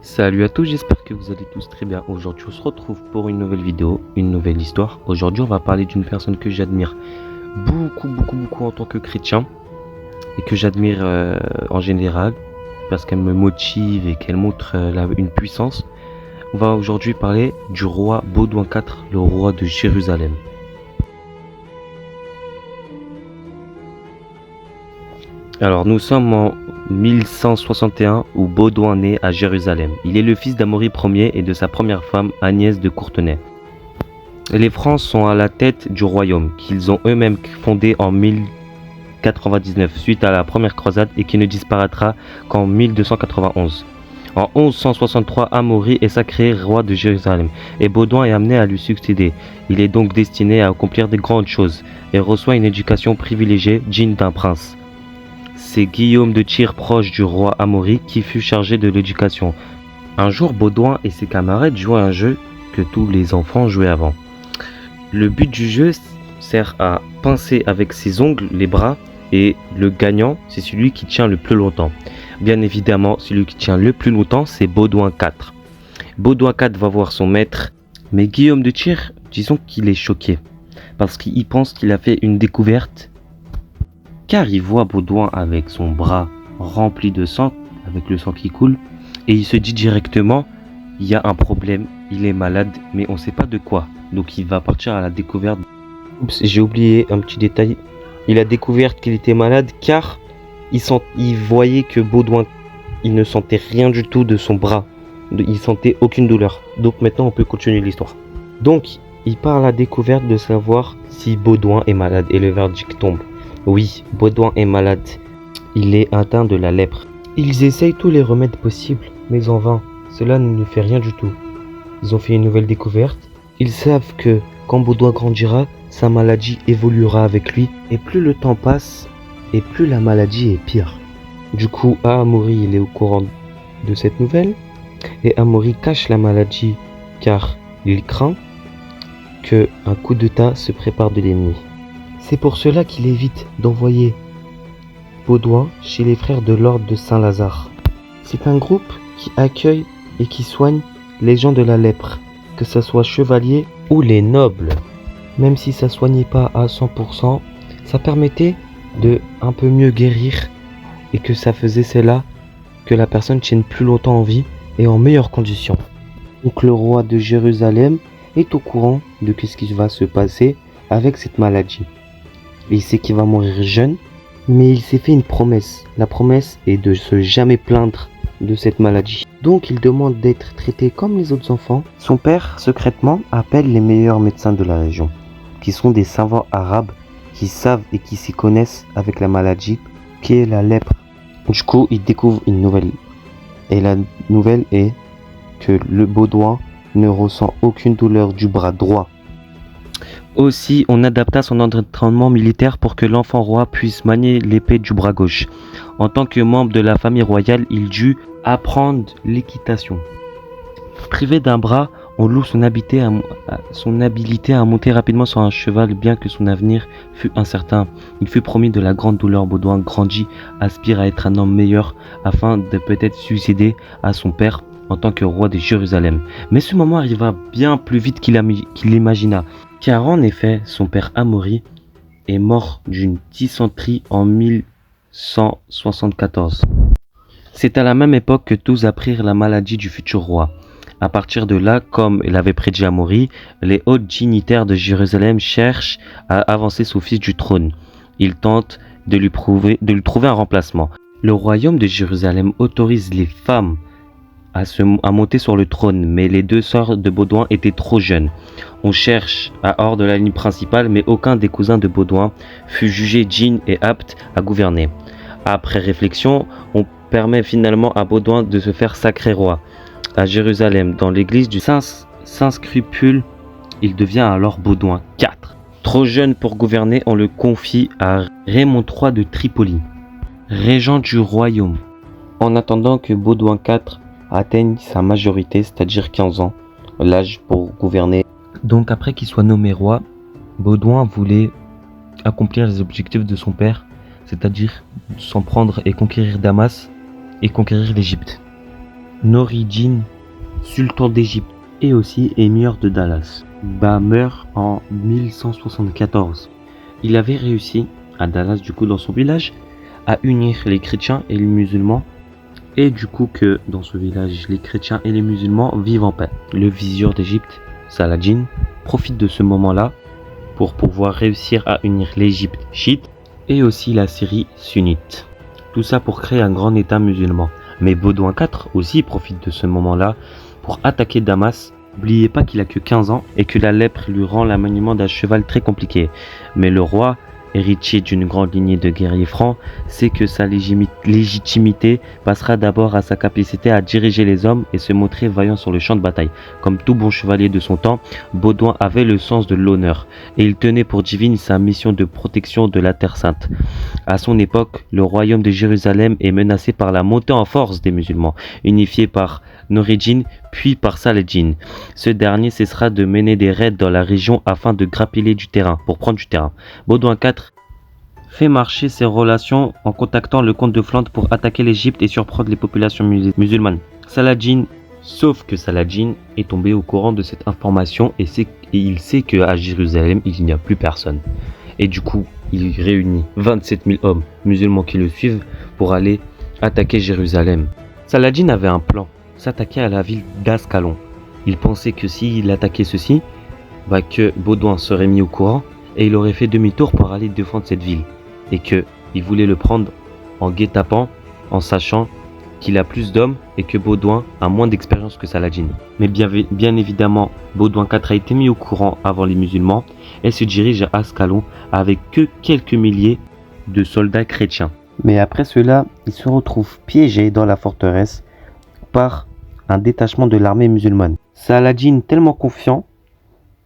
Salut à tous, j'espère que vous allez tous très bien. Aujourd'hui, on se retrouve pour une nouvelle vidéo, une nouvelle histoire. Aujourd'hui, on va parler d'une personne que j'admire beaucoup en tant que chrétien et que j'admire en général parce qu'elle me motive et qu'elle montre une puissance. On va aujourd'hui parler du roi Baudouin IV, le roi de Jérusalem. Alors, nous sommes en 1161 où Baudouin naît à Jérusalem. Il est le fils d'Amaury Ier et de sa première femme Agnès de Courtenay. Les Francs sont à la tête du royaume qu'ils ont eux-mêmes fondé en 1099 suite à la première croisade et qui ne disparaîtra qu'en 1291. En 1163, Amaury est sacré roi de Jérusalem et Baudouin est amené à lui succéder. Il est donc destiné à accomplir de grandes choses et reçoit une éducation privilégiée digne d'un prince. C'est Guillaume de Tyr, proche du roi Amaury, qui fut chargé de l'éducation. Un jour, Baudouin et ses camarades jouaient à un jeu que tous les enfants jouaient avant. Le but du jeu sert à pincer avec ses ongles les bras et le gagnant, c'est celui qui tient le plus longtemps. Bien évidemment, celui qui tient le plus longtemps, c'est Baudouin IV. Baudouin IV va voir son maître, mais Guillaume de Tyr, disons qu'il est choqué, parce qu'il pense qu'il a fait une découverte, car il voit Baudouin avec son bras rempli de sang, avec le sang qui coule, et il se dit directement, il y a un problème, il est malade, mais on ne sait pas de quoi. Donc il va partir à la découverte. Oups, j'ai oublié un petit détail. Il a découvert qu'il était malade car il voyait que Baudouin, il ne sentait rien du tout de son bras. Il sentait aucune douleur. Donc maintenant on peut continuer l'histoire. Donc il part à la découverte de savoir si Baudouin est malade et le verdict tombe. Oui, Baudouin est malade. Il est atteint de la lèpre. Ils essayent tous les remèdes possibles, mais en vain. Cela ne fait rien du tout. Ils ont fait une nouvelle découverte. Ils savent que quand Baudouin grandira, sa maladie évoluera avec lui. Et plus le temps passe, et plus la maladie est pire. Du coup, Amaury il est au courant de cette nouvelle. Et Amaury cache la maladie car il craint qu'un coup d'État se prépare de l'ennemi. C'est pour cela qu'il évite d'envoyer Baudouin chez les frères de l'ordre de Saint-Lazare. C'est un groupe qui accueille et qui soigne les gens de la lèpre, que ce soit chevaliers ou les nobles. Même si ça soignait pas à 100%, ça permettait de un peu mieux guérir et que ça faisait cela que la personne tienne plus longtemps en vie et en meilleures conditions. Donc le roi de Jérusalem est au courant de ce qui va se passer avec cette maladie. Il sait qu'il va mourir jeune, mais il s'est fait une promesse. La promesse est de se jamais plaindre de cette maladie. Donc il demande d'être traité comme les autres enfants. Son père, secrètement, appelle les meilleurs médecins de la région, qui sont des savants arabes qui savent et qui s'y connaissent avec la maladie qui est la lèpre. Du coup, il découvre une nouvelle. Et la nouvelle est que le Baudouin ne ressent aucune douleur du bras droit. Aussi, on adapta son entraînement militaire pour que l'enfant roi puisse manier l'épée du bras gauche. En tant que membre de la famille royale, il dut apprendre l'équitation. Privé d'un bras, on loue son habileté à monter rapidement sur un cheval, bien que son avenir fût incertain. Il fut promis de la grande douleur. Baudouin grandit, aspire à être un homme meilleur, afin de peut-être succéder à son père en tant que roi de Jérusalem. Mais ce moment arriva bien plus vite qu'il l'imagina, car en effet, son père Amaury est mort d'une dysenterie en 1174. C'est à la même époque que tous apprirent la maladie du futur roi. À partir de là, comme l'avait prédit Amaury, les hauts dignitaires de Jérusalem cherchent à avancer son fils du trône. Ils tentent de lui trouver un remplacement. Le royaume de Jérusalem autorise les femmes à monter sur le trône, mais les deux sœurs de Baudouin étaient trop jeunes. On cherche hors de la ligne principale, mais aucun des cousins de Baudouin fut jugé digne et apte à gouverner. Après réflexion, on permet finalement à Baudouin de se faire sacré roi. À Jérusalem, dans l'église du Saint-Scrupule, il devient alors Baudouin IV. Trop jeune pour gouverner, on le confie à Raymond III de Tripoli, régent du royaume. En attendant que Baudouin IV atteigne sa majorité, c'est-à-dire 15 ans, l'âge pour gouverner. Donc après qu'il soit nommé roi, Baudouin voulait accomplir les objectifs de son père, c'est-à-dire s'en prendre et conquérir Damas et conquérir l'Égypte. Noureddin, sultan d'Égypte et aussi émir de Dalas, meurt en 1174. Il avait réussi à Dalas, du coup, dans son village, à unir les chrétiens et les musulmans, et du coup que dans ce village, les chrétiens et les musulmans vivent en paix. Le vizir d'Égypte, Saladin, profite de ce moment-là pour pouvoir réussir à unir l'Égypte chiite et aussi la Syrie sunnite. Tout ça pour créer un grand état musulman. Mais Baudouin IV aussi profite de ce moment-là pour attaquer Damas. N'oubliez pas qu'il a que 15 ans et que la lèpre lui rend le maniement d'un cheval très compliqué. Mais le roi, héritier d'une grande lignée de guerriers francs, sait que sa légitimité passera d'abord à sa capacité à diriger les hommes et se montrer vaillant sur le champ de bataille. Comme tout bon chevalier de son temps, Baudouin avait le sens de l'honneur et il tenait pour divine sa mission de protection de la Terre Sainte. À son époque, le royaume de Jérusalem est menacé par la montée en force des musulmans, unifiés par Noureddin puis par Saladin. Ce dernier cessera de mener des raids dans la région afin de grappiller du terrain, pour prendre du terrain. Baudouin IV fait marcher ses relations en contactant le comte de Flandre pour attaquer l'Égypte et surprendre les populations musulmanes. Sauf que Saladin est tombé au courant de cette information et il sait qu'à Jérusalem, il n'y a plus personne. Et du coup, il réunit 27 000 hommes musulmans qui le suivent pour aller attaquer Jérusalem. Saladin avait un plan, s'attaquer à la ville d'Ascalon. Il pensait que s'il attaquait ceci, que Baudouin serait mis au courant et il aurait fait demi-tour pour aller défendre cette ville. Et qu'il voulait le prendre en guet-apens, en sachant qu'il a plus d'hommes et que Baudouin a moins d'expérience que Saladin. Mais bien évidemment, Baudouin IV a été mis au courant avant les musulmans et se dirige à Ascalon avec que quelques milliers de soldats chrétiens. Mais après cela, il se retrouve piégé dans la forteresse par un détachement de l'armée musulmane. Saladin, tellement confiant,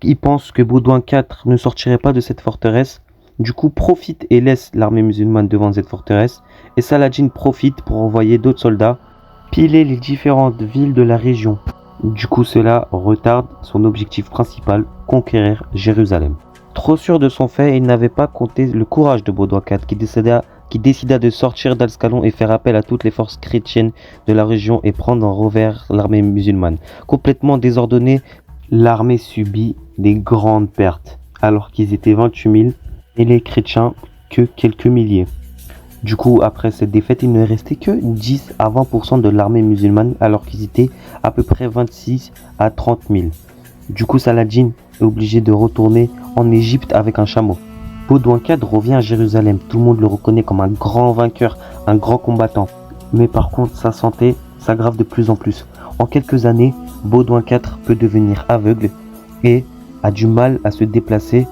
il pense que Baudouin IV ne sortirait pas de cette forteresse. Du coup, profite et laisse l'armée musulmane devant cette forteresse. Et Saladin profite pour envoyer d'autres soldats piler les différentes villes de la région. Du coup, cela retarde son objectif principal, conquérir Jérusalem. Trop sûr de son fait, il n'avait pas compté le courage de Baudouin IV qui décida de sortir d'Ascalon et faire appel à toutes les forces chrétiennes de la région et prendre en revers l'armée musulmane. Complètement désordonnée, l'armée subit des grandes pertes, alors qu'ils étaient 28 000 et les chrétiens que quelques milliers. Du coup, après cette défaite, il ne restait que 10 à 20% de l'armée musulmane, alors qu'ils étaient à peu près 26 à 30 000. Du coup, Saladin est obligé de retourner en Égypte avec un chameau. Baudouin IV revient à Jérusalem. Tout le monde le reconnaît comme un grand vainqueur, un grand combattant. Mais par contre, sa santé s'aggrave de plus en plus. En quelques années, Baudouin IV peut devenir aveugle et a du mal à se déplacer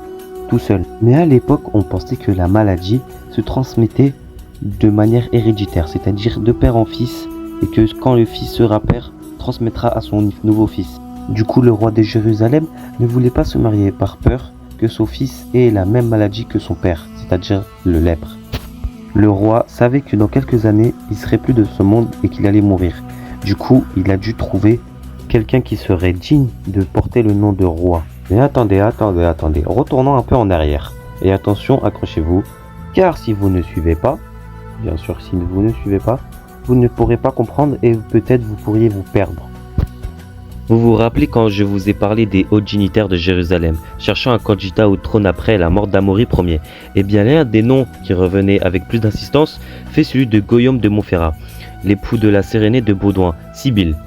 tout seul. Mais à l'époque, on pensait que la maladie se transmettait de manière héréditaire, c'est-à-dire de père en fils, et que quand le fils sera père, transmettra à son nouveau fils. Du coup, le roi de Jérusalem ne voulait pas se marier par peur que son fils ait la même maladie que son père, c'est-à-dire le lèpre. Le roi savait que dans quelques années, il serait plus de ce monde et qu'il allait mourir. Du coup, il a dû trouver quelqu'un qui serait digne de porter le nom de roi. Mais attendez, retournons un peu en arrière. Et attention, accrochez-vous, car si vous ne suivez pas, bien sûr, si vous ne suivez pas, vous ne pourrez pas comprendre et peut-être vous pourriez vous perdre. Vous vous rappelez quand je vous ai parlé des hauts dignitaires de Jérusalem, cherchant un candidat au trône après la mort d'Amaury Ier? Eh bien, l'un des noms qui revenait avec plus d'insistance fait celui de Guillaume de Montferrat, l'époux de la Sérénée de Baudouin, Sibylle.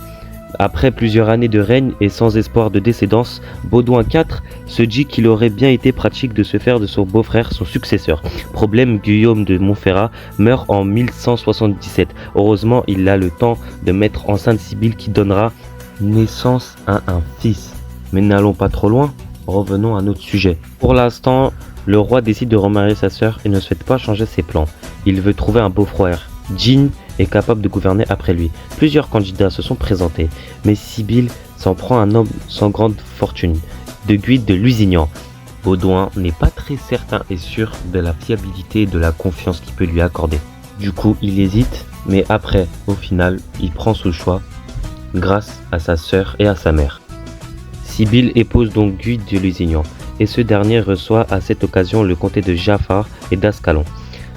Après plusieurs années de règne et sans espoir de décédance, Baudouin IV se dit qu'il aurait bien été pratique de se faire de son beau-frère son successeur. Problème, Guillaume de Montferrat meurt en 1177. Heureusement, il a le temps de mettre enceinte Sibylle qui donnera naissance à un fils. Mais n'allons pas trop loin, revenons à notre sujet. Pour l'instant, le roi décide de remarier sa sœur et ne souhaite pas changer ses plans. Il veut trouver un beau-frère, digne et capable de gouverner après lui. Plusieurs candidats se sont présentés, mais Sibylle s'en prend un homme sans grande fortune, de Guy de Lusignan. Baudouin n'est pas très certain et sûr de la fiabilité et de la confiance qu'il peut lui accorder. Du coup, il hésite, mais après, au final, il prend son choix grâce à sa sœur et à sa mère. Sibylle épouse donc Guy de Lusignan, et ce dernier reçoit à cette occasion le comté de Jaffa et d'Ascalon.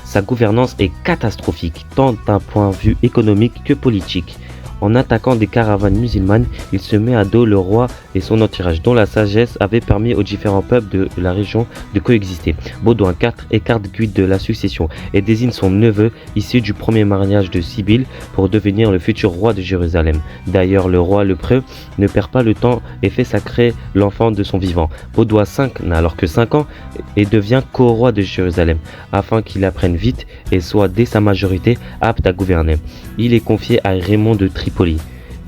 Sa gouvernance est catastrophique, tant d'un point de vue économique que politique. En attaquant des caravanes musulmanes, il se met à dos le roi et son entourage, dont la sagesse avait permis aux différents peuples de la région de coexister. Baudouin IV écarte Guy de la succession et désigne son neveu, issu du premier mariage de Sibylle, pour devenir le futur roi de Jérusalem. D'ailleurs, le roi lépreux ne perd pas le temps et fait sacrer l'enfant de son vivant. Baudouin V n'a alors que 5 ans et devient co-roi de Jérusalem, afin qu'il apprenne vite et soit dès sa majorité apte à gouverner. Il est confié à Raymond de Tripoli.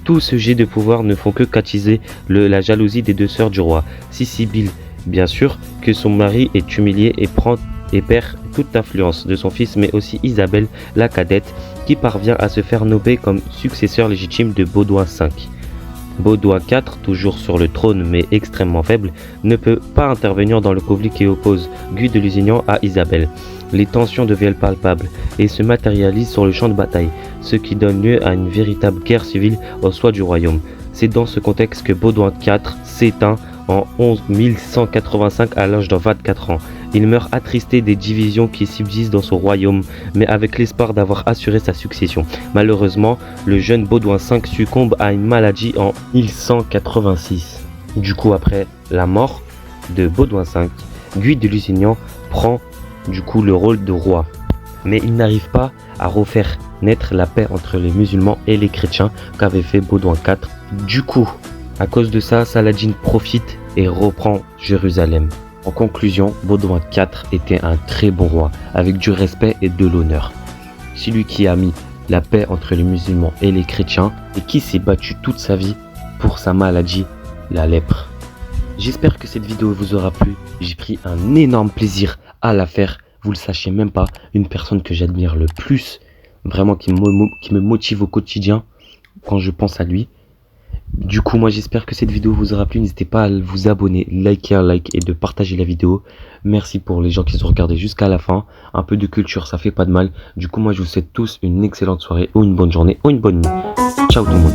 Tout ce jet de pouvoir ne font que attiser la jalousie des deux sœurs du roi. Si Sibylle, bien sûr, que son mari est humilié et perd toute influence de son fils, mais aussi Isabelle, la cadette, qui parvient à se faire nommer comme successeur légitime de Baudouin V. Baudouin IV, toujours sur le trône mais extrêmement faible, ne peut pas intervenir dans le conflit qui oppose Guy de Lusignan à Isabelle. Les tensions deviennent palpables et se matérialisent sur le champ de bataille, ce qui donne lieu à une véritable guerre civile au sein du royaume. C'est dans ce contexte que Baudouin IV s'éteint en 1185 à l'âge de 24 ans. Il meurt attristé des divisions qui subsistent dans son royaume, mais avec l'espoir d'avoir assuré sa succession. Malheureusement, le jeune Baudouin V succombe à une maladie en 1186. Du coup, après la mort de Baudouin V, Guy de Lusignan prend du coup le rôle de roi. Mais il n'arrive pas à refaire naître la paix entre les musulmans et les chrétiens qu'avait fait Baudouin IV. Du coup, à cause de ça, Saladin profite et reprend Jérusalem. En conclusion, Baudouin IV était un très bon roi, avec du respect et de l'honneur. Celui qui a mis la paix entre les musulmans et les chrétiens et qui s'est battu toute sa vie pour sa maladie, la lèpre. J'espère que cette vidéo vous aura plu. J'ai pris un énorme plaisir à la faire. Vous le sachez même pas, une personne que j'admire le plus, vraiment qui me motive au quotidien quand je pense à lui. Du coup, moi j'espère que cette vidéo vous aura plu. N'hésitez pas à vous abonner, liker un like et de partager la vidéo. Merci pour les gens qui ont regardé jusqu'à la fin. Un peu de culture, ça fait pas de mal. Du coup, moi je vous souhaite tous une excellente soirée ou une bonne journée ou une bonne nuit. Ciao tout le monde.